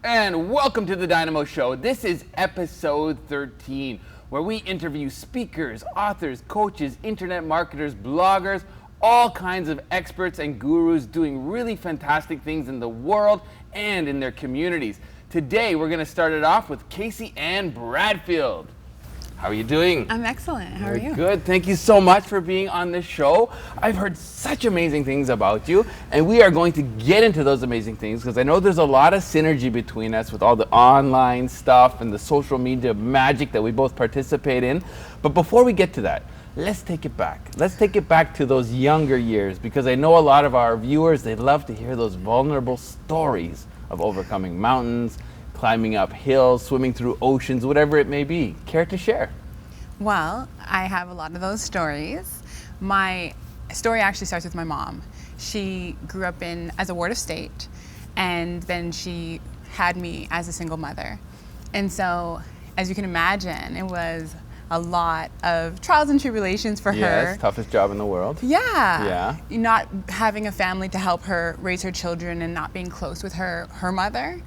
And welcome to the DYNAMO Show. This is episode 13, where we interview speakers, authors, coaches, internet marketers, bloggers, all kinds of experts and gurus doing really fantastic things in the world and in their communities. Today, we're going to start it off with Casey Ann Bradfield. How are you doing? I'm excellent. How are you? Good. Thank you so much for being on this show. I've heard such amazing things about you, and we are going to get into those amazing things because I know there's a lot of synergy between us with all the online stuff and the social media magic that we both participate in. But before we get to that, let's take it back. Let's take it back to those younger years, because I know a lot of our viewers, they love to hear those vulnerable stories of overcoming mountains, climbing up hills, swimming through oceans, whatever it may be. Care to share? Well, I have a lot of those stories. My story actually starts with my mom. She grew up as a ward of state, and then she had me as a single mother. And so, as you can imagine, it was a lot of trials and tribulations for her. Yes, toughest job in the world. Yeah. Not having a family to help her raise her children and not being close with her mother.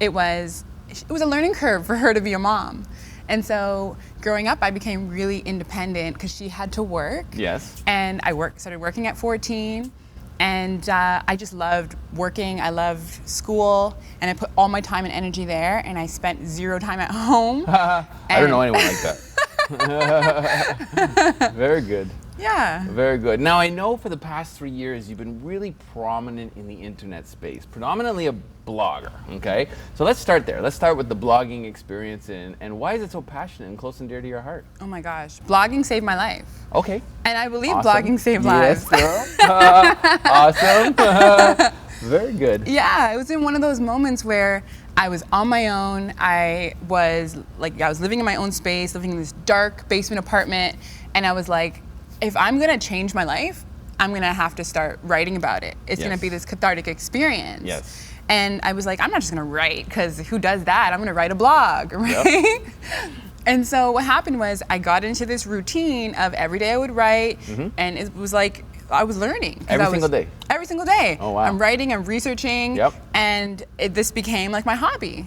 It was a learning curve for her to be a mom. And so growing up, I became really independent because she had to work. Yes. And I started working at 14. And I just loved working. I loved school. And I put all my time and energy there. And I spent zero time at home. I don't know anyone like that. Very good. Yeah. Very good. Now, I know for the past 3 years, you've been really prominent in the internet space, predominantly a blogger, okay? So let's start there. Let's start with the blogging experience and why is it so passionate and close and dear to your heart? Oh my gosh. Blogging saved my life. Okay. And I believe Awesome. blogging saved lives. Yes, girl. Awesome. Very good. Yeah, it was in one of those moments where I was on my own. I was living in my own space, living in this dark basement apartment, and I was like, if I'm gonna change my life, I'm gonna have to start writing about it. It's gonna be this cathartic experience. Yes. And I was like, I'm not just gonna write, because who does that? I'm gonna write a blog, right? Yep. And so what happened was I got into this routine of every day I would write, and it was like I was learning. Every single day? Every single day. Oh, wow. I'm writing, I'm researching, and this became like my hobby.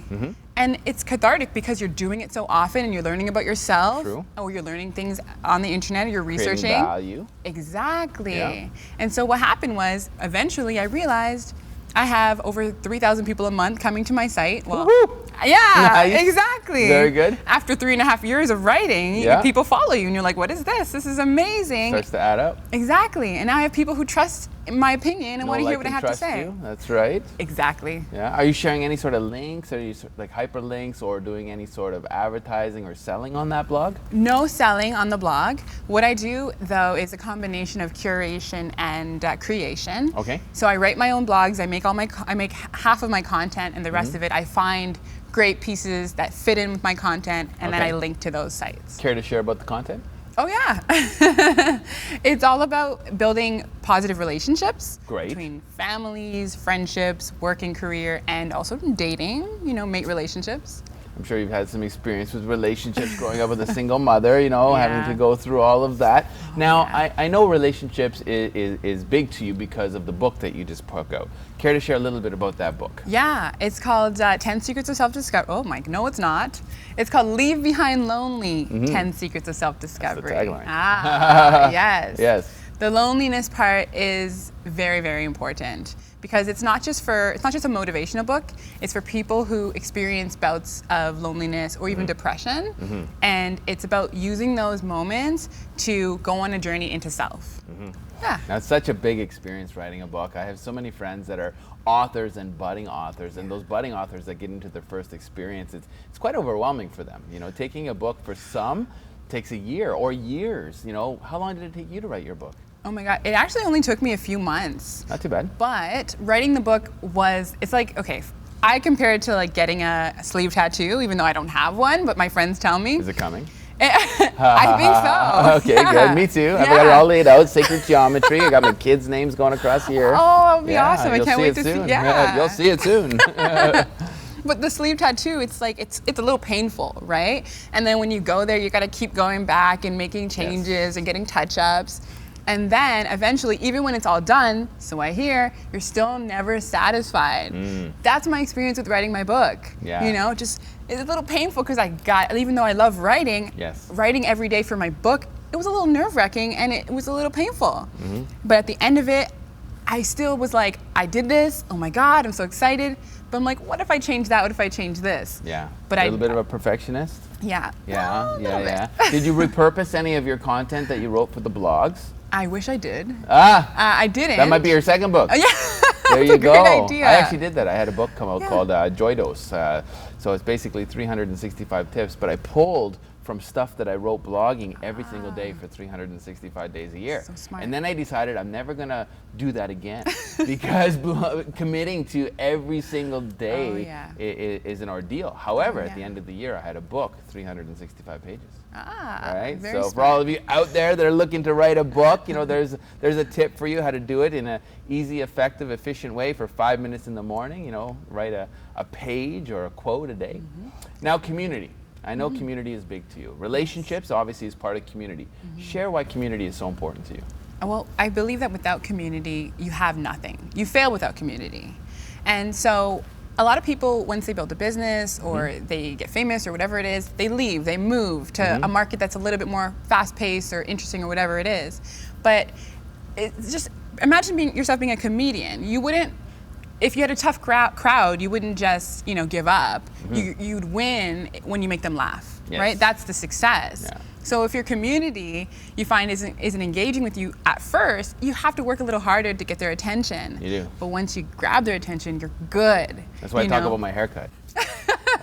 And it's cathartic because you're doing it so often and you're learning about yourself. True. Or you're learning things on the internet, you're researching. Creating value. Exactly. Yeah. And so what happened was, eventually I realized I have over 3,000 people a month coming to my site. Well, yeah, nice. Exactly. Very good. After 3.5 years of writing, people follow you and you're like, what is this? This is amazing. Starts to add up. Exactly. And now I have people who trust my opinion and want to hear what I have to say. You. That's right. Exactly. Yeah. Are you sharing any sort of links? Are you like hyperlinks or doing any sort of advertising or selling on that blog? No selling on the blog. What I do, though, is a combination of curation and creation. Okay. So I write my own blogs. I make half of my content, and the rest of it I find great pieces that fit in with my content, and then I link to those sites. Care to share about the content? Oh yeah. It's all about building positive relationships between families, friendships, working career, and also dating, mate relationships. I'm sure you've had some experience with relationships growing up with a single mother, you know, Yeah. having to go through all of that. Now, yeah. I know relationships is big to you because of the book that you just put out. Care to share a little bit about that book? Yeah, it's called 10 Secrets of Self-Discovery. Oh my, no it's not. It's called Leave Behind Lonely, 10 Secrets of Self-Discovery. That's the tagline. Yes. Yes. The loneliness part is very, very important because it's not just a motivational book. It's for people who experience bouts of loneliness or even depression. And it's about using those moments to go on a journey into self. Yeah. Now, it's such a big experience writing a book. I have so many friends that are authors and budding authors, and those budding authors that get into their first experience, it's quite overwhelming for them. You know, taking a book for some takes a year or years. You know, how long did it take you to write your book? Oh my God, it actually only took me a few months. Not too bad. But writing the book it's like, okay, I compare it to like getting a sleeve tattoo, even though I don't have one, but my friends tell me. Is it coming? I think so. Okay, Yeah. good. Me too. I've got it all laid out, sacred geometry. I got my kids' names going across here. Oh, that'll be awesome. I you'll can't see wait it to soon. see. Yeah. You'll see it soon. But the sleeve tattoo, it's like, it's a little painful, right? And then when you go there, you gotta keep going back and making changes and getting touch-ups. And then eventually, even when it's all done, so I hear, you're still never satisfied. That's my experience with writing my book. Yeah. You know, just, it's a little painful because even though I love writing, Yes. writing every day for my book, it was a little nerve-wracking and it was a little painful. But at the end of it, I still was like, I did this, oh my God, I'm so excited. But I'm like, what if I change that? What if I change this? Yeah. But a little bit of a perfectionist. Yeah. Yeah, A little bit. Did you repurpose any of your content that you wrote for the blogs? I wish I did. I didn't. That might be your second book. Yeah. There That's you a go. great idea. I actually did that. I had a book come out Yeah. called Joy Dose. So it's basically 365 tips, but I pulled from stuff that I wrote blogging every single day for 365 days a year. So smart. And then I decided I'm never going to do that again because committing to every single day is an ordeal. However, at the end of the year, I had a book, 365 pages. Right? Very So smart. for all of you out there that are looking to write a book, you know, there's a tip for you how to do it in an easy, effective, efficient way for 5 minutes in the morning. You know, write a page or a quote a day. Now, community. I know community is big to you. Relationships obviously is part of community. Share why community is so important to you. Well, I believe that without community, you have nothing. You fail without community. And so a lot of people, once they build a business or they get famous or whatever it is, they leave, they move to a market that's a little bit more fast-paced or interesting or whatever it is. But it's just, imagine yourself being a comedian. You wouldn't, if you had a tough crowd, you wouldn't just, give up. You'd win when you make them laugh, right? That's the success. Yeah. So if your community you find isn't engaging with you at first, you have to work a little harder to get their attention. You do. But once you grab their attention, you're good. That's why I talk about my haircut.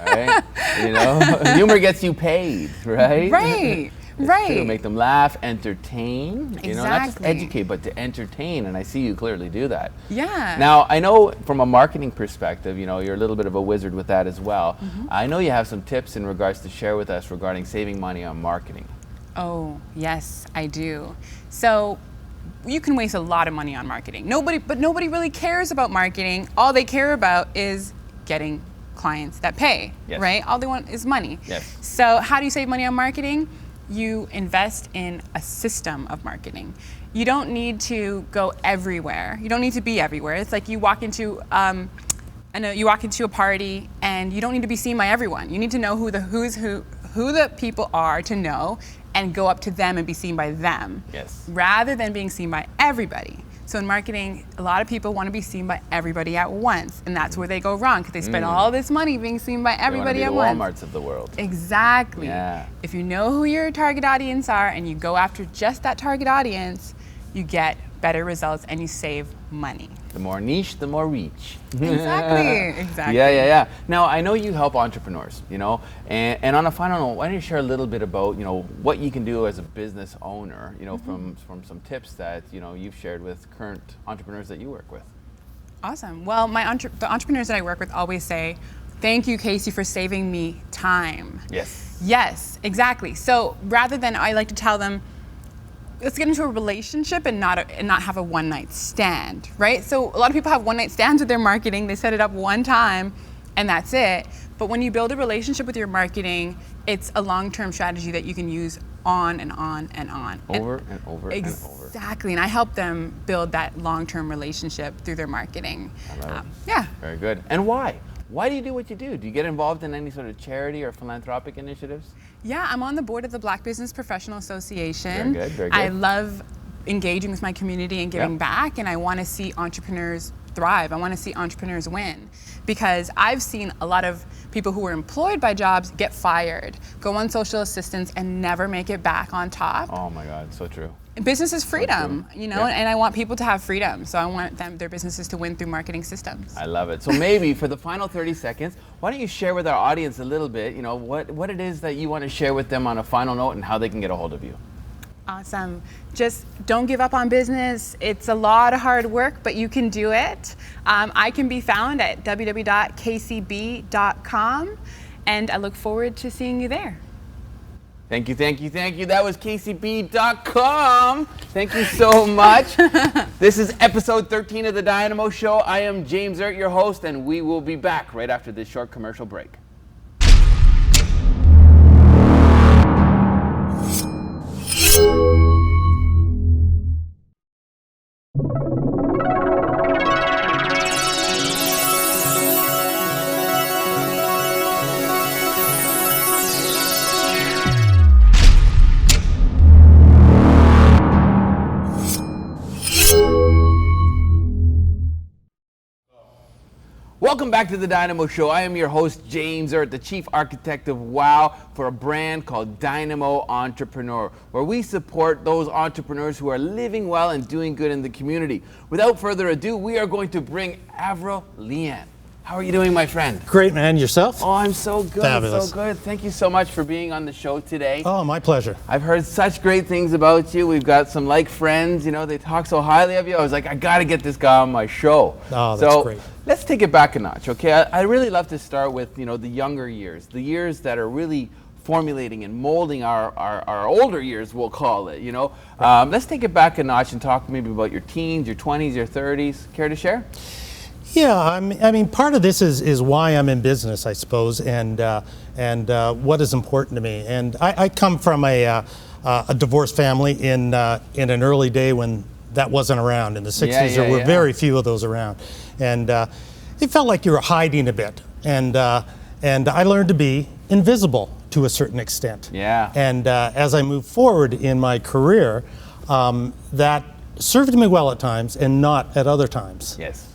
Right? You know, humor gets you paid, right? Right. It's Right. true. Make them laugh, entertain. You know, not just Exactly. educate, but to entertain. And I see you clearly do that. Yeah. Now, I know from a marketing perspective, you know, you're a little bit of a wizard with that as well. I know you have some tips in regards to share with us regarding saving money on marketing. Oh, yes, I do. So you can waste a lot of money on marketing. Nobody really cares about marketing. All they care about is getting clients that pay, right? All they want is money. Yes. So how do you save money on marketing? You invest in a system of marketing. You don't need to go everywhere. You don't need to be everywhere. It's like you walk into a party and you don't need to be seen by everyone. You need to know who the people are to know and go up to them and be seen by them. Yes. Rather than being seen by everybody. So in marketing, a lot of people want to be seen by everybody at once, and that's where they go wrong because they spend all this money being seen by everybody They at wanna be once. the Walmarts of the world. Exactly. Yeah. If you know who your target audience are and you go after just that target audience, you get better results and you save money. The more niche, the more reach. Exactly. Yeah. Now, I know you help entrepreneurs, you know, and on a final note, why don't you share a little bit about, you know, what you can do as a business owner, you know, from some tips that, you know, you've shared with current entrepreneurs that you work with. Awesome. Well, the entrepreneurs that I work with always say, thank you, Casey, for saving me time. Yes. Yes, exactly. So rather than, I like to tell them, let's get into a relationship and not have a one-night stand, right? So a lot of people have one-night stands with their marketing. They set it up one time, and that's it. But when you build a relationship with your marketing, it's a long-term strategy that you can use on and on and on. Over and over and over. Exactly, and I help them build that long-term relationship through their marketing. I love it. Yeah. Very good. And why? Why do you do what you do? Do you get involved in any sort of charity or philanthropic initiatives? Yeah, I'm on the board of the Black Business Professional Association. Very good, very good. I love engaging with my community and giving back, and I want to see entrepreneurs thrive. I want to see entrepreneurs win, because I've seen a lot of people who were employed by jobs get fired, go on social assistance, and never make it back on top. Oh my God, so true. Business is freedom, so you know, and I want people to have freedom. So I want their businesses to win through marketing systems. I love it. So maybe for the final 30 seconds, why don't you share with our audience a little bit, what it is that you want to share with them on a final note and how they can get a hold of you. Awesome. Just don't give up on business. It's a lot of hard work, but you can do it. I can be found at www.kcb.com, and I look forward to seeing you there. Thank you, thank you, thank you. That was kcb.com. Thank you so much. This is episode 13 of the Dynamo Show. I am James Erdt, your host, and we will be back right after this short commercial break. Welcome back to the Dynamo Show. I am your host, James Erdt, the Chief Architect of WOW for a brand called Dynamo Entrepreneur, where we support those entrepreneurs who are living well and doing good in the community. Without further ado, we are going to bring Averill Lehan. How are you doing, my friend? Great, man. Yourself? Oh, I'm so good. Fabulous. So good. Thank you so much for being on the show today. Oh, my pleasure. I've heard such great things about you. We've got some friends, they talk so highly of you. I was like, I got to get this guy on my show. Oh, that's great. Let's take it back a notch, okay? I really love to start with, the younger years, the years that are really formulating and molding our older years, we'll call it, Let's take it back a notch and talk maybe about your teens, your 20s, your 30s. Care to share? Yeah, I mean, part of this is why I'm in business, I suppose, and what is important to me. And I come from a divorced family in an early day when that wasn't around. In the 60s, there were very few of those around. And it felt like you were hiding a bit. And I learned to be invisible to a certain extent. Yeah. And as I moved forward in my career, that served me well at times and not at other times. Yes.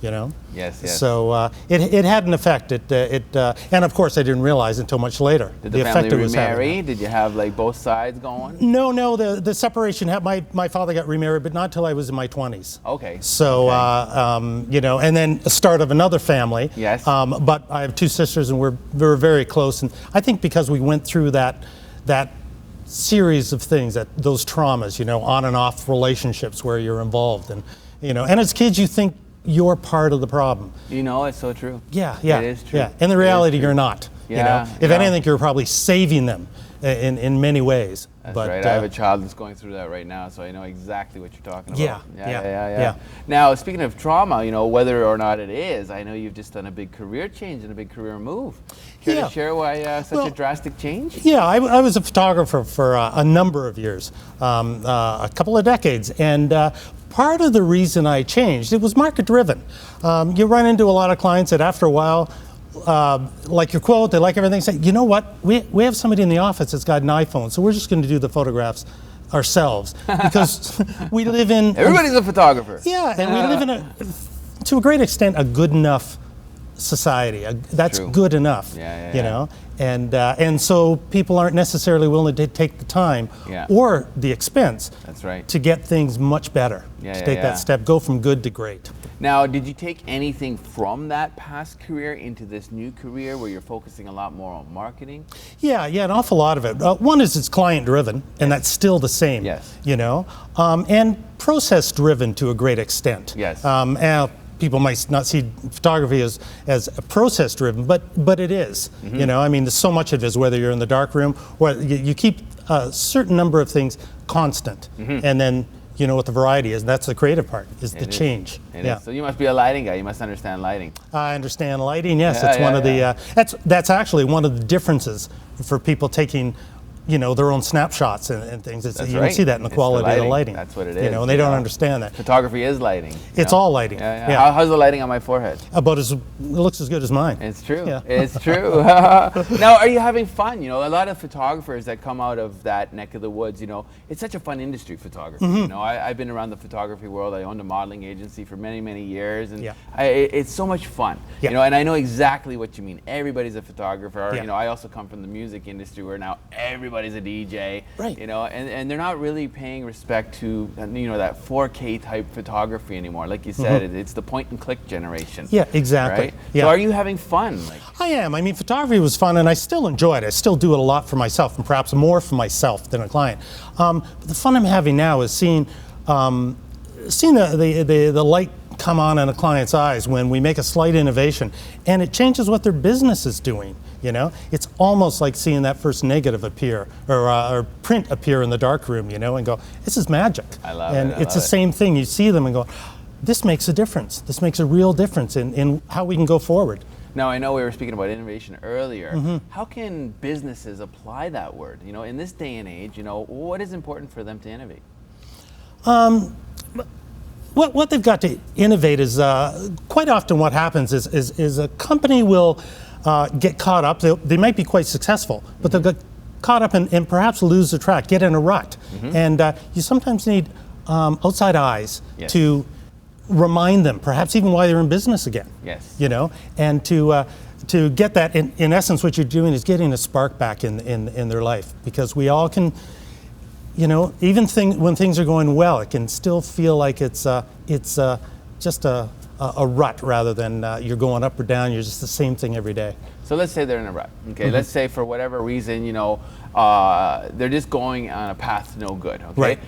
Yes. So it had an effect. And of course I didn't realize until much later Did the family remarry? Did you have both sides going? No. The separation happened. My father got remarried, but not until I was in my 20s. Okay. So and then the start of another family. Yes. But I have two sisters, and we're very close. And I think because we went through that series of things, those traumas, on and off relationships where you're involved, and and as kids you think you're part of the problem. It's so true. Yeah. It is true. Yeah. In the reality, you're not. If anything, you're probably saving them in many ways. That's right. I have a child that's going through that right now, so I know exactly what you're talking about. Yeah. Now, speaking of trauma, whether or not it is, I know you've just done a big career change and a big career move. Care to share why such a drastic change? Yeah, I was a photographer for a number of years, a couple of decades, and part of the reason I changed, it was market driven. You run into a lot of clients that after a while, like your quote, they like everything, say, you know what, we have somebody in the office that's got an iPhone, so we're just going to do the photographs ourselves, because we live in... Everybody's a photographer. Yeah, and we live in, to a great extent, a good enough society. That's True. Good enough, and so people aren't necessarily willing to take the time or the expense. That's right. To get things much better, to take that step, go from good to great. Now, did you take anything from that past career into this new career where you're focusing a lot more on marketing? Yeah, an awful lot of it. One is it's client driven, and that's still the same. Yes. And process driven to a great extent. Yes. And people might not see photography as process driven, but it is. Mm-hmm. There's so much of it is whether you're in the dark room, or you keep a certain number of things constant, and then what the variety is. That's the creative part, is the It is. change. It is. So you must be a lighting guy. You must understand lighting. I understand lighting. Yes, Yeah, it's one yeah, of the. That's actually one of the differences for people taking, their own snapshots and things. You can see that in the quality of the lighting. That's what it is. And they don't understand that. Photography is lighting. It's all lighting. Yeah. How's the lighting on my forehead? It looks as good as mine. It's true. Yeah. It's true. Now, are you having fun? A lot of photographers that come out of that neck of the woods, it's such a fun industry, photography. I've been around the photography world. I owned a modeling agency for many, many years, and it's so much fun. Yeah. And I know exactly what you mean. Everybody's a photographer. Yeah. I also come from the music industry where now everybody's a DJ. Right. And they're not really paying respect to that 4K type photography anymore. Like you said, it's the point and click generation. Yeah, exactly. Right? Yeah. So are you having fun? I am. I mean, photography was fun, and I still enjoy it. I still do it a lot for myself, and perhaps more for myself than a client. But the fun I'm having now is seeing the light come on in a client's eyes when we make a slight innovation, and it changes what their business is doing. It's almost like seeing that first negative appear or print appear in the darkroom, and go, this is magic. I love it. And it's the same thing. You see them and go, this makes a difference. This makes a real difference in how we can go forward. Now, I know we were speaking about innovation earlier. How can businesses apply that word? In this day and age, what is important for them to innovate? What they've got to innovate is quite often what happens is a company will get caught up. They might be quite successful, but they'll get caught up and perhaps lose the track, get in a rut. And you sometimes need outside eyes to remind them, perhaps even why they're in business again. Yes. And to get that, in essence, what you're doing is getting a spark back in their life, because we all can, even when things are going well, it can still feel like it's just a rut rather than you're going up or down. You're just the same thing every day. So let's say they're in a rut. Okay, let's say for whatever reason, they're just going on a path to no good. Okay. Right.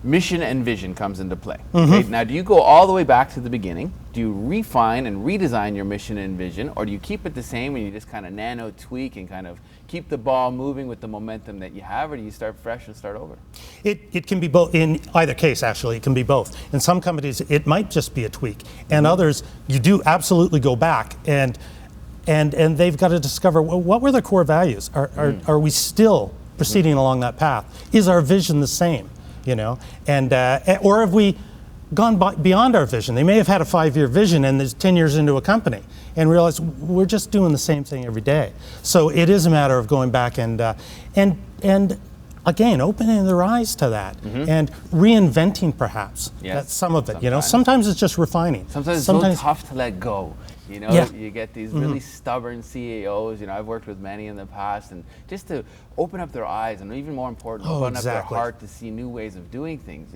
Mission and vision comes into play. Okay? Now, do you go all the way back to the beginning? Do you refine and redesign your mission and vision, or do you keep it the same and you just kind of nano tweak and kind of keep the ball moving with the momentum that you have, or do you start fresh and start over? It can be both. In either case, actually, it can be both. In some companies, it might just be a tweak, and others, you do absolutely go back and they've got to discover what were their core values. Are we still proceeding along that path? Is our vision the same? And or have we gone beyond our vision? They may have had a 5-year vision and there's 10 years into a company and realize we're just doing the same thing every day. So it is a matter of going back and again, opening their eyes to that and reinventing perhaps that's some of it. Sometimes it's just refining. Sometimes it's so tough to let go. You get these really stubborn CEOs. I've worked with many in the past, and just to open up their eyes, and even more important, open up their heart to see new ways of doing things.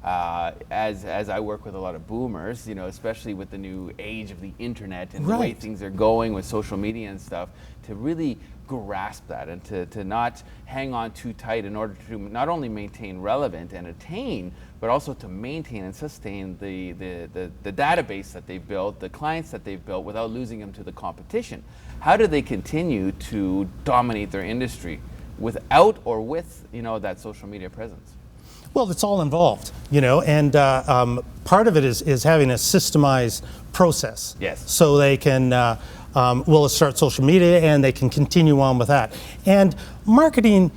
As I work with a lot of boomers, especially with the new age of the internet and the way things are going with social media and stuff, to really grasp that and to not hang on too tight in order to not only maintain relevant and attain, but also to maintain and sustain the database that they've built, the clients that they've built, without losing them to the competition. How do they continue to dominate their industry without or with that social media presence? Well, it's all involved, and part of it is having a systemized process. Yes. So they can start social media and they can continue on with that. And marketing,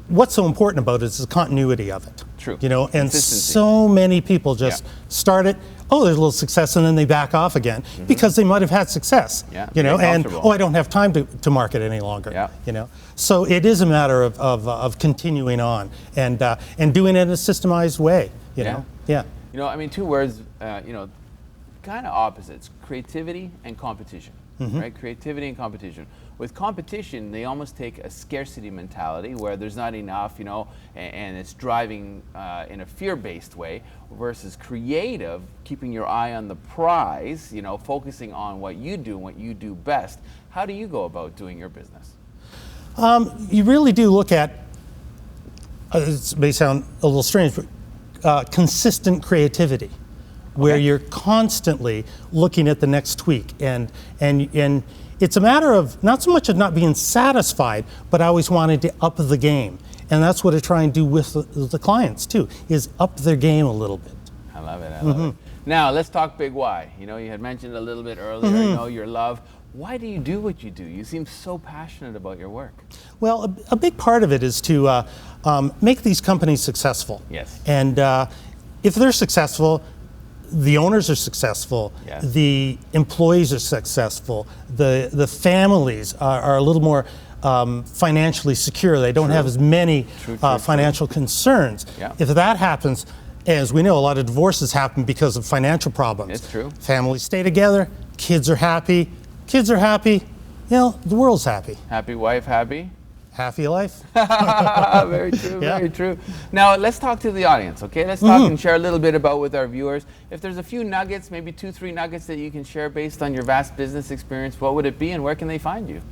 what's so important about it is the continuity of it. True. And so many people just start it. Oh, there's a little success, and then they back off again because they might have had success. Yeah. And I don't have time to market any longer. Yeah. So it is a matter of continuing on and doing it in a systemized way. Yeah. Two words. Kind of opposites: creativity and competition. Right? Creativity and competition. With competition, they almost take a scarcity mentality where there's not enough, and it's driving in a fear-based way, versus creative, keeping your eye on the prize, focusing on what you do and what you do best. How do you go about doing your business? You really do look at, it may sound a little strange, but consistent creativity, where you're constantly looking at the next tweak, and it's a matter of not so much of not being satisfied, but always wanting to up the game And that's what I try and do with the clients too, is up their game a little bit. I love it. I love it. Now let's talk big why. You know, you had mentioned a little bit earlier, you know, your love. Why do you do what you do? You seem so passionate about your work. Well, a big part of it is to make these companies successful. Yes. And if they're successful, the owners are successful, Yes. the employees are successful, the families are a little more financially secure. They don't have as many financial concerns. Yeah. If that happens, as we know, a lot of divorces happen because of financial problems. It's true. Families stay together, kids are happy, you know, the world's happy. Happy wife, happy? Happy life. Very true, Yeah. very true. Now let's talk to the audience, okay? Let's talk and share a little bit about with our viewers. If there's a few nuggets, maybe 2-3 nuggets that you can share based on your vast business experience, what would it be and where can they find you?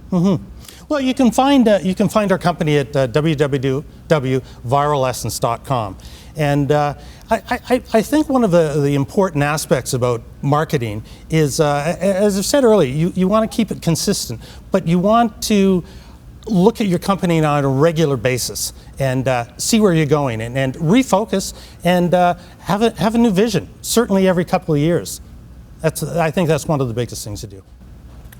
Well, you can find our company at www.viralessence.com. And I think one of the important aspects about marketing is, as I've said earlier, you want to keep it consistent, but you want to look at your company on a regular basis and see where you're going and refocus and have a new vision, certainly every couple of years. I think that's one of the biggest things to do.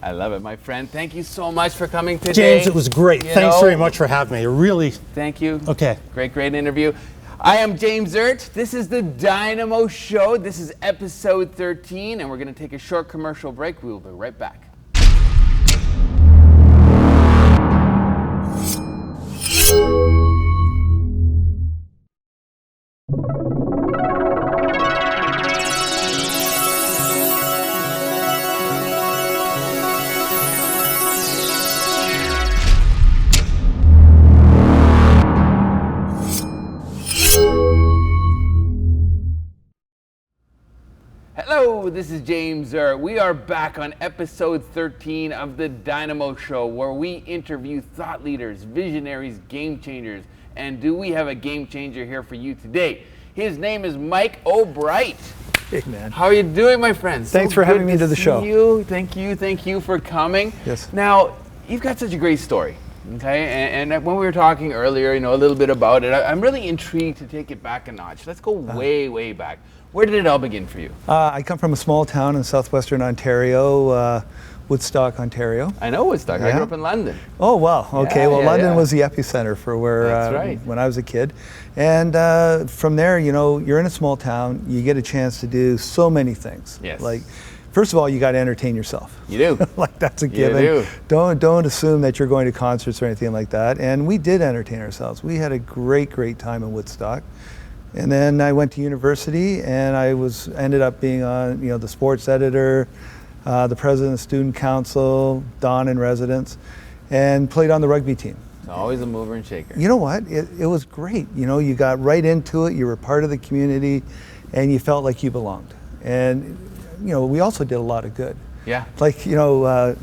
I love it, my friend. Thank you so much for coming today. James, it was great. You Thanks know, very much for having me. Really. Thank you. Okay. Great interview. I am James Erdt. This is the Dynamo Show. This is episode 13, and we're going to take a short commercial break. We will be right back. Hello, this is James Erdt. We are back on episode 13 of the Dynamo Show, where we interview thought leaders, visionaries, game changers. And do we have a game changer here for you today? His name is Mike O'Bright. Hey, man. How are you doing, my friend? Thanks for having me to the show. Thank you for coming. Yes. Now, you've got such a great story. Okay, and when we were talking earlier, you know, a little bit about it, I'm really intrigued to take it back a notch. Let's go way back. Where did it all begin for you? I come from a small town in southwestern Ontario, Woodstock, Ontario. I know Woodstock. I Yeah. grew up in London. Oh, wow. Okay. Yeah, London yeah. was the epicenter for where That's right. when I was a kid. And from there, you know, you're in a small town. You get a chance to do so many things. Yes. Like, first of all, you got to entertain yourself. You do. Like, that's a You given. do. Don't assume that you're going to concerts or anything like that. And we did entertain ourselves. We had a great time in Woodstock. And then I went to university, and I ended up being on, you know, the sports editor, the president of student council, Don in residence, and played on the rugby team. It's always a mover and shaker. You know what? It was great. You know, you got right into it. You were part of the community, and you felt like you belonged. And you know, we also did a lot of good. Yeah. Like, you know,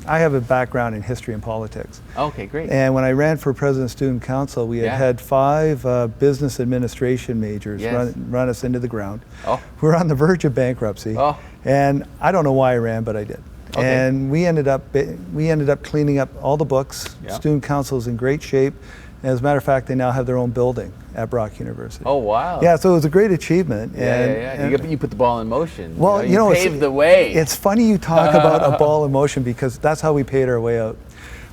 I have a background in history and politics. Okay, great. And when I ran for president of student council, we had 5 business administration majors Yes. run us into the ground. Oh. We were on the verge of bankruptcy. Oh. And I don't know why I ran, but I did. Okay. And we ended up cleaning up all the books. Yeah. Student council is in great shape. As a matter of fact, they now have their own building at Brock University. Oh, wow. Yeah, so it was a great achievement. Yeah. You put the ball in motion. Well, you paved the way. It's funny you talk about a ball in motion, because that's how we paid our way out.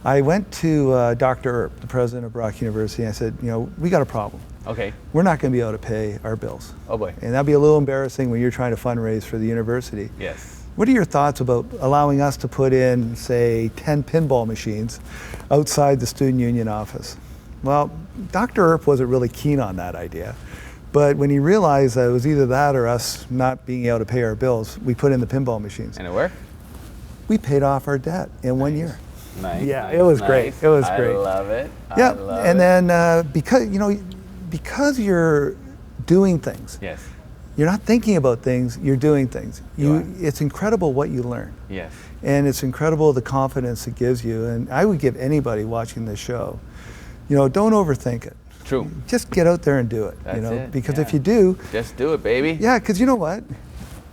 I went to Dr. Erdt, the president of Brock University, and I said, you know, we got a problem. Okay. We're not going to be able to pay our bills. Oh, boy. And that'd be a little embarrassing when you're trying to fundraise for the university. Yes. What are your thoughts about allowing us to put in, say, 10 pinball machines outside the student union office? Well, Dr. Erdt wasn't really keen on that idea. But when he realized that it was either that or us not being able to pay our bills, we put in the pinball machines. And it worked? We paid off our debt in 1 year. Nice. Yeah, it was great. It was great. I love it. Yeah, I love and it. then because you're doing things, Yes. you're not thinking about things, you're doing things. You It's incredible what you learn. Yes. And it's incredible the confidence it gives you. And I would give anybody watching this show, you know, don't overthink it. True. Just get out there and do it. That's you know, it, because yeah. if you do, Just do it, baby. yeah, because you know what?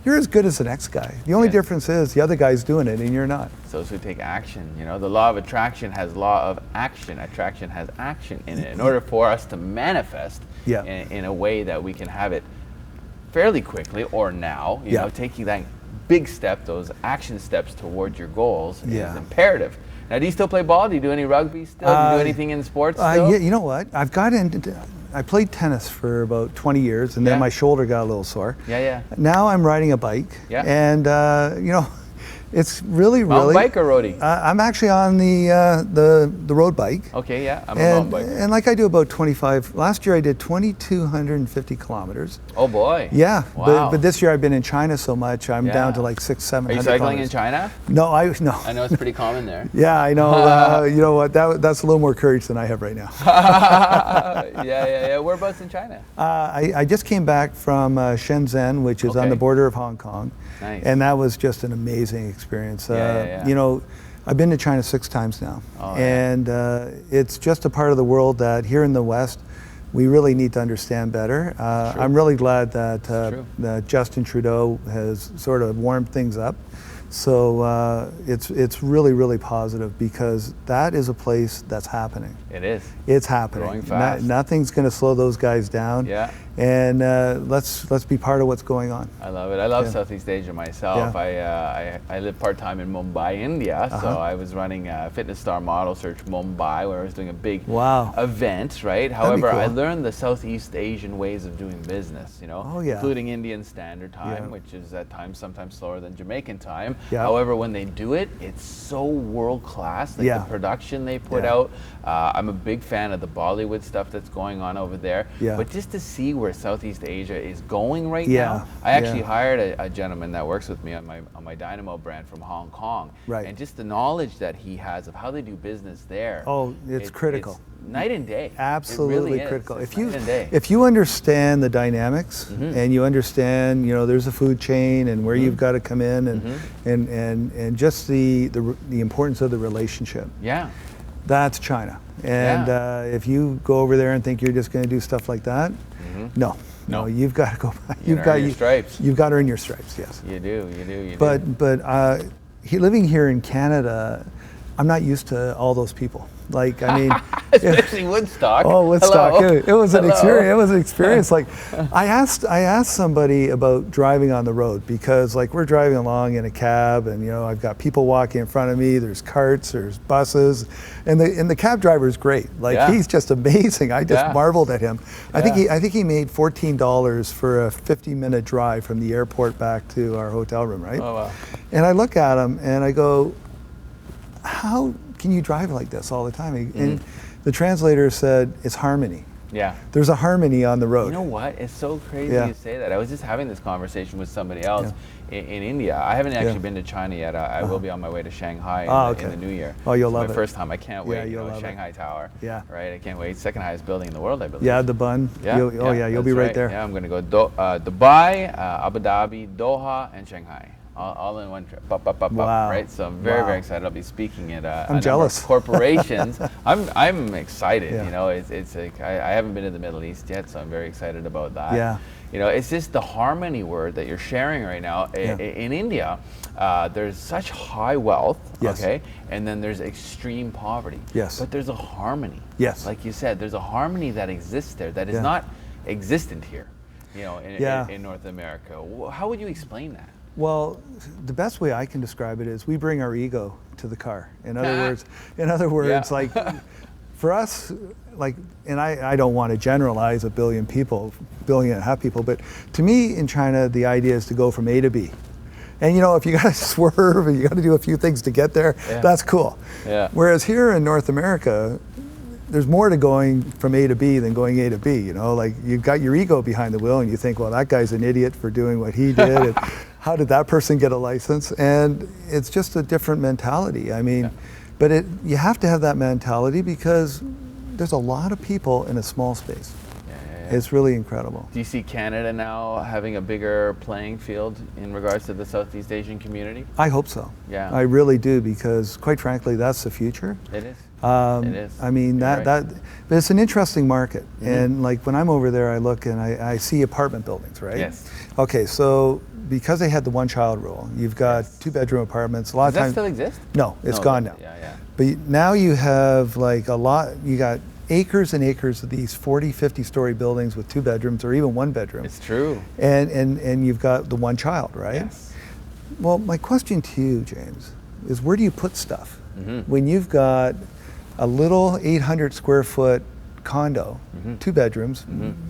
you're as good as the next guy. The only Yes. difference is the other guy's doing it and you're not. So to take action, you know, the law of attraction has law of action. Attraction has action in it. In order for us to manifest Yeah. in a way that we can have it fairly quickly or now, you Yeah. know, taking that big step, those action steps towards your goals Yeah. is imperative. Now, do you still play ball? Do you do any rugby still? Do you do anything in sports still? Yeah, you know what? I've got into. I played tennis for about 20 years, and then Yeah. my shoulder got a little sore. Yeah. Now I'm riding a bike, Yeah. and you know, it's really. Mountain bike or roadie? I'm actually on the road bike. Okay, yeah, I'm a mountain biker. And like I do about 25. Last year I did 2,250 kilometers. Oh boy. Yeah, Wow. but this year I've been in China so much, I'm down Yeah. to like 600-700. Are you cycling kilometers. in China? No, no. I know it's pretty common there. Yeah, I know. You know what? That's a little more courage than I have right now. yeah. Whereabouts in China? I just came back from Shenzhen, which is on Okay. the border of Hong Kong. Nice. And that was just an amazing experience. Yeah. You know, I've been to China 6 times now. Oh, yeah. And it's just a part of the world that here in the West, we really need to understand better. True. I'm really glad True. that Justin Trudeau has sort of warmed things up. So it's really, really positive because that is a place that's happening. It is. It's happening. Growing fast. Nothing's going to slow those guys down. Yeah. And let's be part of what's going on. I love it. I love Yeah. Southeast Asia myself. Yeah. I live part-time in Mumbai, India, so Uh-huh. I was running Fitness Star Model Search Mumbai, where I was doing a big Wow. event, right? be However, I cool. learned the Southeast Asian ways of doing business, you know, Oh, yeah. including Indian Standard Time, Yeah. which is at times sometimes slower than Jamaican time. Yeah. However, when they do it, it's so world-class, like Yeah. the production they put Yeah. out. I'm a big fan of the Bollywood stuff that's going on over there. Yeah. But just to see where Southeast Asia is going right Yeah. now, I actually Yeah. hired a gentleman that works with me on my Dynamo brand from Hong Kong. Right. And just the knowledge that he has of how they do business there. Oh, it's critical. It's night and day. Absolutely It really is. critical. It's If you night and day. if you understand the dynamics Mm-hmm. and you understand, you know, there's a food chain and where you've got to come in and Mm-hmm. and just the importance of the relationship. Yeah. That's China. And if you go over there and think you're just going to do stuff like that, no. No. You've got to go back. You gotta earn your stripes. You've got to earn your stripes. Yes. You do. But living here in Canada, I'm not used to all those people. Like, I mean, Especially Woodstock. oh, Woodstock! Hello. It was an Hello. experience. It was an experience. Like, I asked somebody about driving on the road because, like, we're driving along in a cab, and you know, I've got people walking in front of me. There's carts, there's buses, and the cab driver is great. Like, Yeah. he's just amazing. I just Yeah. marveled at him. I think Yeah. he made $14 for a 50-minute drive from the airport back to our hotel room, right? Oh, wow. And I look at him and I go, how can you drive like this all the time? And the translator said, it's harmony. Yeah. There's a harmony on the road. You know what? It's so crazy Yeah. you say that. I was just having this conversation with somebody else in India. I haven't actually been to China yet. I will be on my way to Shanghai in the new year. Oh, you'll It's love my it. first time. I can't Yeah, wait. You you'll know, love it. Shanghai Tower. Yeah. Right. I can't wait. Second highest building in the world, I believe. Yeah, the bun. Yeah. You'll be that's right there. Yeah, I'm going to go Dubai, Abu Dhabi, Doha, and Shanghai. All in one trip. Wow. Right. So I'm very Wow. excited. I'll be speaking at a I'm number jealous. of corporations. I'm excited. Yeah. You know, it's like I haven't been to the Middle East yet, so I'm very excited about that. Yeah. You know, it's just the harmony word that you're sharing right now. Yeah. In India, there's such high wealth, Yes. okay, and then there's extreme poverty. Yes. But there's a harmony. Yes. Like you said, there's a harmony that exists there that is Yeah. not existent here, you know, Yeah. in North America. How would you explain that? Well, the best way I can describe it is we bring our ego to the car. In other words, Yeah. like for us, like, and I don't want to generalize a billion and a half people, but to me in China, the idea is to go from A to B. And you know, if you got to swerve and you got to do a few things to get there, that's cool. Yeah. Whereas here in North America, there's more to going from A to B than going A to B. You know, like you've got your ego behind the wheel and you think, well, that guy's an idiot for doing what he did. And how did that person get a license? And it's just a different mentality. I mean, but you have to have that mentality because there's a lot of people in a small space. It's really incredible. Do you see Canada now having a bigger playing field in regards to the Southeast Asian community? I hope so. Yeah. I really do because, quite frankly, that's the future. It is. It is. I mean, You're right. but it's an interesting market. And like when I'm over there, I look and I see apartment buildings, right? Yes. Okay, so because they had the one-child rule, you've got two-bedroom apartments. A lot Does of that times, still exist? no, it's gone now. Yeah. But now you have like a lot. You got acres and acres of these 40, 50-story buildings with two bedrooms or even one bedroom. It's true. And you've got the one child, right? Yes. Well, my question to you, James, is where do you put stuff Mm-hmm. when you've got a little 800 square foot condo, Mm-hmm. two bedrooms,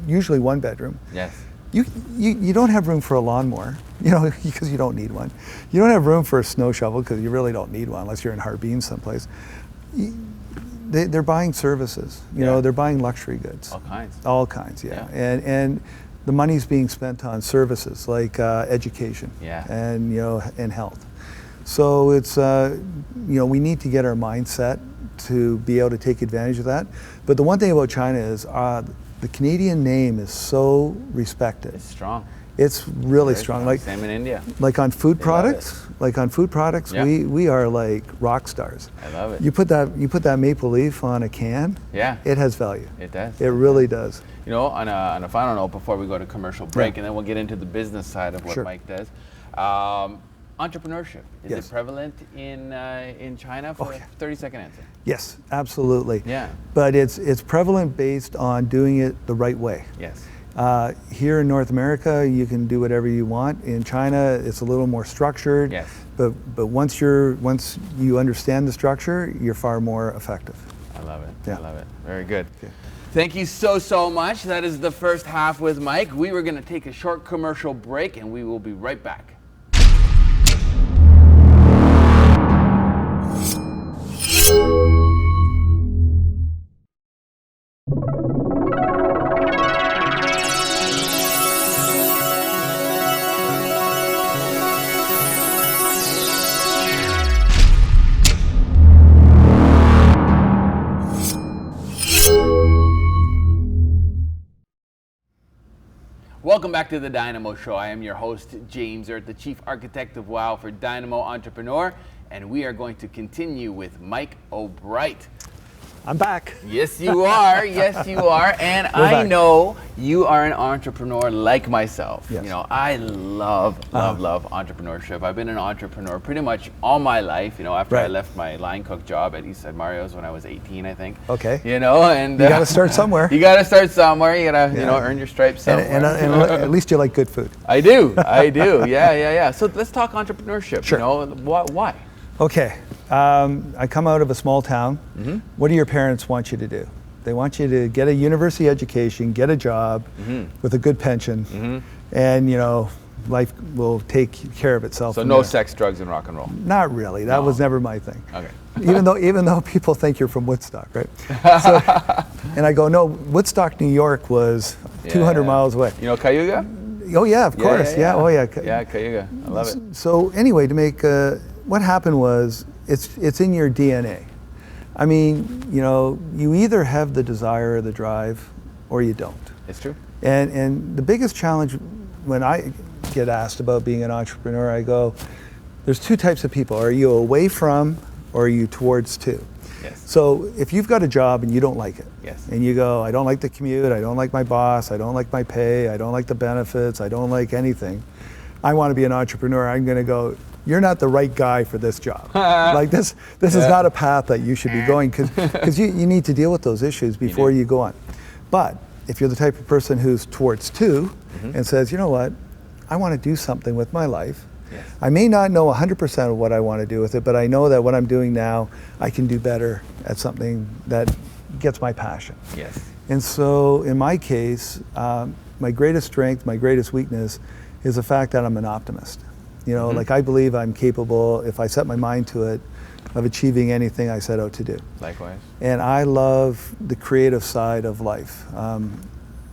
usually one bedroom? Yes. You don't have room for a lawnmower, because you don't need one. You don't have room for a snow shovel because you really don't need one unless you're in Harbin someplace. They're buying services, they're buying luxury goods. All kinds. All kinds, yeah. Yeah. And the money's being spent on services like education and and health. So it's we need to get our mindset to be able to take advantage of that. But the one thing about China is the Canadian name is so respected. It's strong. It's really Very strong. Like same in India. like on food They love products. Like on food products, Yeah. we are like rock stars. I love it. You put that maple leaf on a can. Yeah. It has value. It does. It really does. On a final note, before we go to commercial break, Yeah. and then we'll get into the business side of what Sure. Mike does. Entrepreneurship, is Yes. it prevalent in China? For a 30-second answer. Yes, absolutely. Yeah. But it's prevalent based on doing it the right way. Yes. Here in North America, you can do whatever you want. In China, it's a little more structured. Yes. But once you understand the structure, you're far more effective. I love it. Yeah. I love it. Very good. Okay. Thank you so much. That is the first half with Mike. We were going to take a short commercial break, and we will be right back. Welcome back to the Dynamo Show. I am your host, James Erdt, the Chief Architect of WOW for Dynamo Entrepreneur, and we are going to continue with Mike O'Bright. I'm back. Yes, you are. Yes, you are. And I back. know you are an entrepreneur like myself. Yes. I love entrepreneurship. I've been an entrepreneur pretty much all my life. After I Right. left my line cook job at Eastside Mario's when I was 18, I think. Okay. And You got to start somewhere. You got to start somewhere. You got to, earn your stripes somewhere. And at least you like good food. I do. Yeah. So let's talk entrepreneurship. Sure. Why? Okay. I come out of a small town. Mm-hmm. What do your parents want you to do? They want you to get a university education, get a job with a good pension, and life will take care of itself. So from no there. sex, drugs, and rock and roll. Not really. That was never my thing. Okay. even though people think you're from Woodstock, right? So, and I go, no, Woodstock, New York was 200 miles away. You know Cayuga? Oh yeah, of course. Yeah. Oh yeah. Yeah, Cayuga. I love it. So anyway, to make what happened was it's in your DNA. I mean, you either have the desire or the drive, or you don't. It's true. And the biggest challenge when I get asked about being an entrepreneur, I go, there's two types of people. Are you away from, or are you towards to? Yes. So if you've got a job and you don't like it, Yes. and you go, I don't like the commute, I don't like my boss, I don't like my pay, I don't like the benefits, I don't like anything, I want to be an entrepreneur, I'm going to go, you're not the right guy for this job. Like this is not a path that you should be going, because you need to deal with those issues before you go on. But if you're the type of person who's towards to and says, you know what, I want to do something with my life. Yes. I may not know 100% of what I want to do with it, but I know that what I'm doing now, I can do better at something that gets my passion. Yes. And so in my case, my greatest strength, my greatest weakness is the fact that I'm an optimist. Like I believe I'm capable, if I set my mind to it, of achieving anything I set out to do. Likewise. And I love the creative side of life.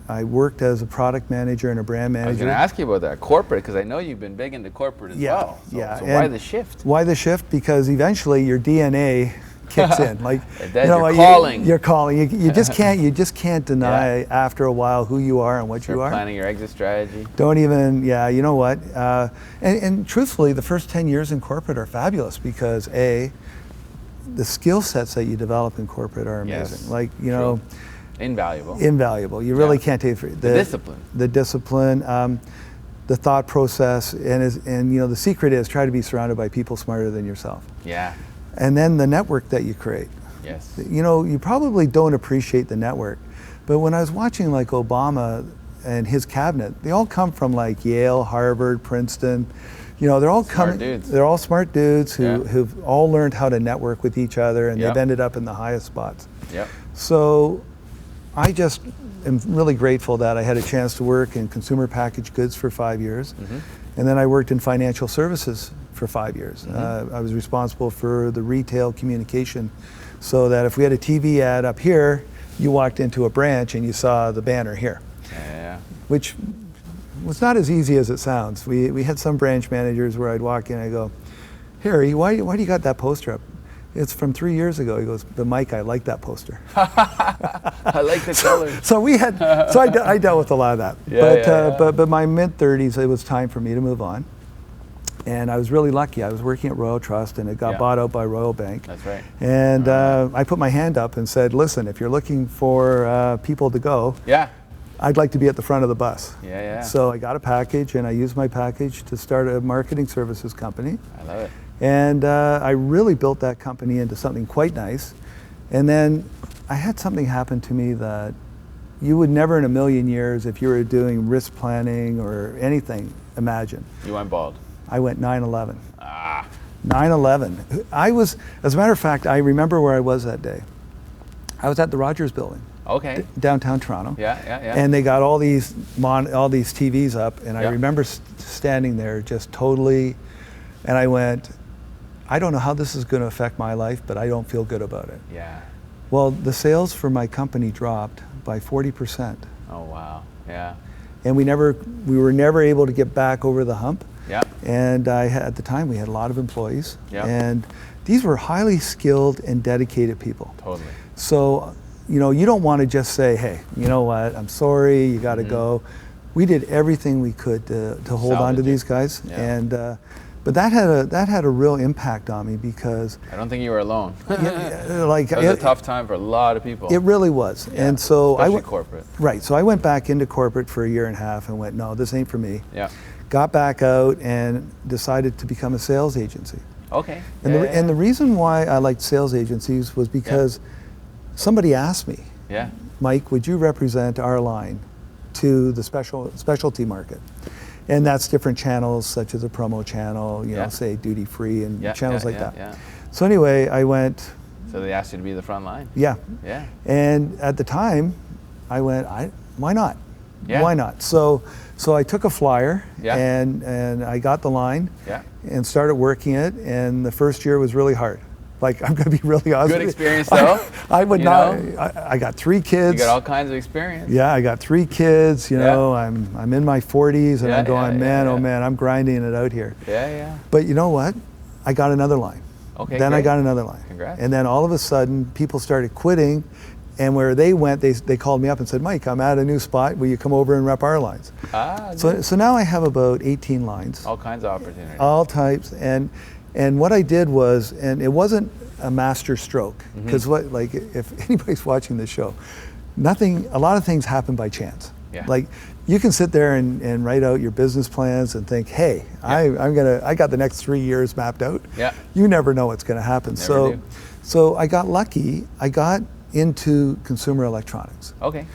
I worked as a product manager and a brand manager. I was going to ask you about that, corporate, because I know you've been big into corporate as well. So why the shift? Why the shift? Because eventually your DNA kicks in. Like you're calling. You're calling. You just can't deny after a while who you are and what you are. Planning your exit strategy. Don't even. Yeah. You know what? And truthfully, the first 10 years in corporate are fabulous because the skill sets that you develop in corporate are amazing. Yes. Like True. Invaluable. Invaluable. You really can't take it for the discipline. The discipline. the thought process, and you know, the secret is try to be surrounded by people smarter than yourself. Yeah. And then the network that you create. Yes. You know, you probably don't appreciate the network, but when I was watching like Obama and his cabinet, they all come from like Yale, Harvard, Princeton. You know, they're all Smart dudes. They're all smart dudes Yeah. who've all learned how to network with each other, and Yep. they've ended up in the highest spots. Yep. So I just am really grateful that I had a chance to work in consumer packaged goods for 5 years. And then I worked in financial services for 5 years. I was responsible for the retail communication, so that if we had a TV ad up here, you walked into a branch and you saw the banner here, Yeah. which was not as easy as it sounds. We had some branch managers where I'd walk in and I go, Harry, why do you got that poster up? It's from 3 years ago. He goes, but Mike, I like that poster. I like the colors. So I dealt with a lot of that. Yeah, But my mid-30s, it was time for me to move on. And I was really lucky. I was working at Royal Trust, and it got Yeah. bought out by Royal Bank. That's right. And I put my hand up and said, listen, if you're looking for people to go, Yeah. I'd like to be at the front of the bus. Yeah, yeah. So I got a package, and I used my package to start a marketing services company. I love it. And I really built that company into something quite nice. And then I had something happen to me that you would never in a million years, if you were doing risk planning or anything, imagine. You went bald. I went 9/11. Ah. 9/11. I was, as a matter of fact, I remember where I was that day. I was at the Rogers Building, Okay. downtown Toronto. Yeah, yeah, yeah. And they got all these TVs up, and I Yeah. remember standing there just totally, and I went, I don't know how this is going to affect my life, but I don't feel good about it. Yeah. Well, the sales for my company dropped by 40%, Oh, wow. Yeah. and we were never able to get back over the hump. Yeah. And at the time, we had a lot of employees, Yeah. and these were highly skilled and dedicated people. Totally. So, you know, you don't want to just say, hey, you know what, I'm sorry, you got to go. We did everything we could to hold on to Salvage it. these guys, Yeah. and but that had a real impact on me because I don't think you were alone. like It was a tough time for a lot of people. it really was. Yeah. And so Especially I went corporate. right. So I went back into corporate for a year and a half and went, no, this ain't for me. Yeah. Got back out and decided to become a sales agency. Okay. And, yeah, and the reason why I liked sales agencies was because somebody asked me, yeah. Mike, would you represent our line to the specialty market? And that's different channels such as a promo channel, you Yeah. know, say duty free and Yeah, channels yeah, like yeah, that. yeah. So anyway, I went, So they asked you to be the front line. yeah. Yeah. And at the time, I went, why not? Yeah. Why not? So I took a flyer Yeah. and I got the line Yeah. and started working it. And the first year was really hard. Like, I'm going to be really honest. Good with you. experience though. I would you not. know? I got 3 kids. You got all kinds of experience. Yeah, I got 3 kids. You Yeah. know, I'm in my 40s, and Yeah, I'm going, yeah, man, yeah. oh man, I'm grinding it out here. Yeah, yeah. But you know what? I got another line. Okay. Then I great. got another line. Congrats. And then all of a sudden, people started quitting, and where they went, they called me up and said, Mike, I'm at a new spot. Will you come over and rep our lines? Ah, So now I have about 18 lines, all kinds of opportunities. all types, and what I did was, and it wasn't a master stroke, because like if anybody's watching this show, a lot of things happen by chance. Yeah. Like you can sit there and write out your business plans and think, hey, I got the next 3 years mapped out. Yeah. You never know what's going to happen. Never do. So I got lucky. I got into consumer electronics. Okay.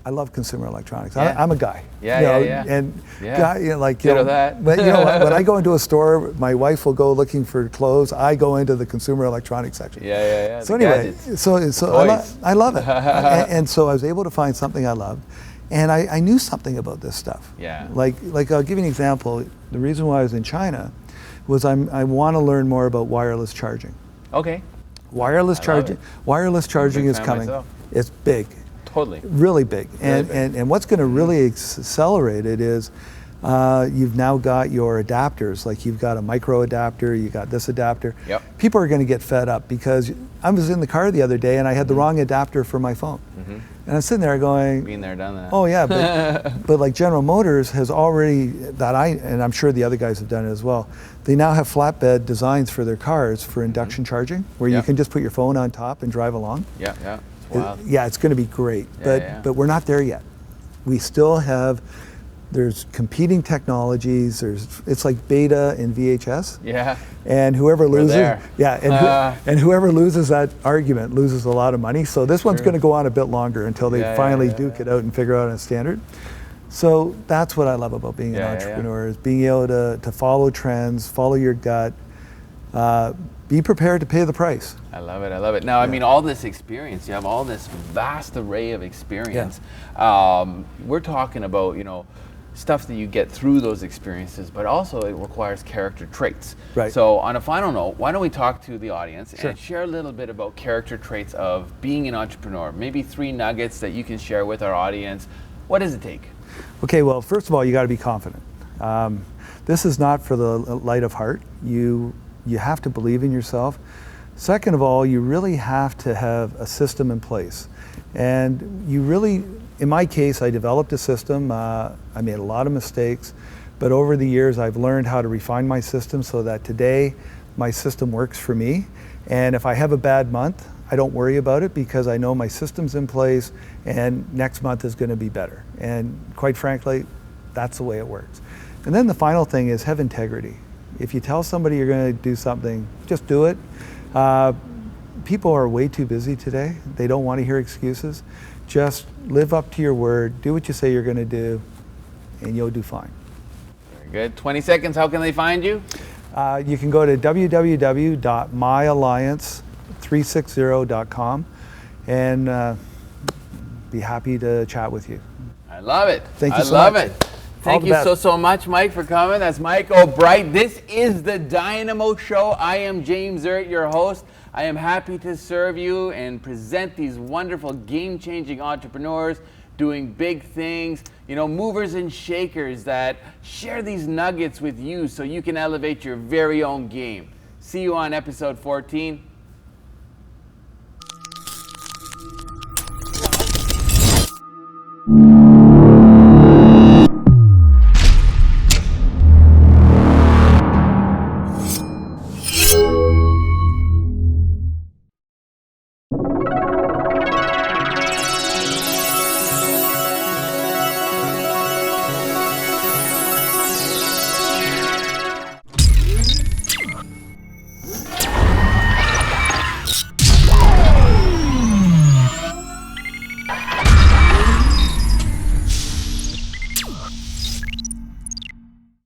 I love consumer electronics. Yeah. I'm a guy. Yeah, you know, yeah, yeah. And Yeah. guy, you know, like you Ditto know, that. but you know what? When I go into a store, my wife will go looking for clothes. I go into the consumer electronics section. Yeah, yeah, yeah. So the anyway, gadgets. so toys. I love it, and so I was able to find something I loved, and I knew something about this stuff. Yeah. Like I'll give you an example. The reason why I was in China was I want to learn more about wireless charging. Okay. Wireless I love charging. it. Wireless charging big is fan coming. myself. It's big. Totally. Really big. Really And, big. and what's going to really accelerate it is you've now got your adapters. Like you've got a micro adapter, you got this adapter. Yep. People are going to get fed up because I was in the car the other day and I had the wrong adapter for my phone. And I'm sitting there going, Been there, done that. oh yeah, but like General Motors has already, and I'm sure the other guys have done it as well, they now have flatbed designs for their cars for induction charging, where you Yep. can just put your phone on top and drive along. Yeah, yeah. It's wild. Yeah, it's going to be great, Yeah, yeah. but we're not there yet. We still have there's competing technologies. It's like beta and VHS. Yeah. And whoever loses, there. and whoever loses that argument loses a lot of money. So this one's going to go on a bit longer until they finally duke it out and figure out a standard. So that's what I love about being an entrepreneur, is being able to follow trends, follow your gut, be prepared to pay the price. I love it. I love it. Now, I mean, all this experience, you have all this vast array of experience. We're talking about, you know, stuff that you get through those experiences, but also it requires character traits. Right. So on a final note, why don't we talk to the audience and share a little bit about character traits of being an entrepreneur? Maybe 3 nuggets that you can share with our audience. What does it take? Okay, well, first of all, you got to be confident. This is not for the light of heart. You have to believe in yourself. Second of all, you really have to have a system in place. And you really, in my case, I developed a system. I made a lot of mistakes, but over the years I've learned how to refine my system so that today my system works for me. And if I have a bad month, I don't worry about it because I know my system's in place and next month is going to be better. And quite frankly, that's the way it works. And then the final thing is have integrity. If you tell somebody you're going to do something, just do it. People are way too busy today. They don't want to hear excuses. Just live up to your word, do what you say you're going to do, and you'll do fine. Very good. 20 seconds, how can they find you? You can go to www.myalliance360.com and be happy to chat with you. I love it. Thank you so much. much. I love it. Thank you so much, Mike, for coming. That's Mike O'Bright. This is the DYNAMO Show. I am James Erdt, your host. I am happy to serve you and present these wonderful game-changing entrepreneurs doing big things, you know, movers and shakers that share these nuggets with you so you can elevate your very own game. See you on episode 14.